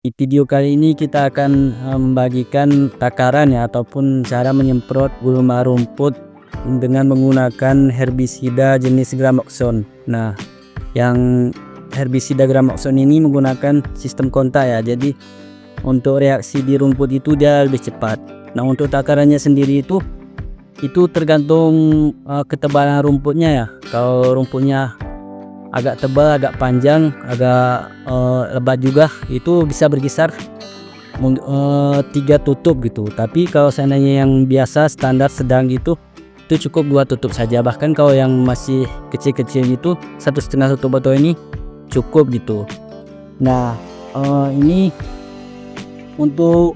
Di video kali ini kita akan membagikan takaran ya ataupun cara menyemprot gulma rumput dengan menggunakan herbisida jenis Gramoxone. Nah, yang herbisida Gramoxone ini menggunakan sistem kontak ya. Jadi untuk reaksi di rumput itu dia lebih cepat. Nah, untuk takarannya sendiri itu tergantung ketebalan rumputnya ya. Kalau rumputnya agak tebal, agak panjang, agak lebat juga, itu bisa berkisar 3 tutup gitu. Tapi kalau seandainya yang biasa standar sedang gitu, itu cukup 2 tutup saja. Bahkan kalau yang masih kecil-kecil gitu, 1,5 tutup botol ini cukup gitu. Nah, ini untuk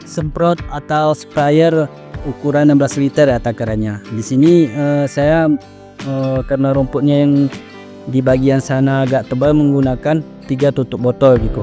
semprot atau sprayer ukuran 16 liter ya takarannya. Di sini saya karena rumputnya yang di bagian sana agak tebal menggunakan 3 tutup botol gitu.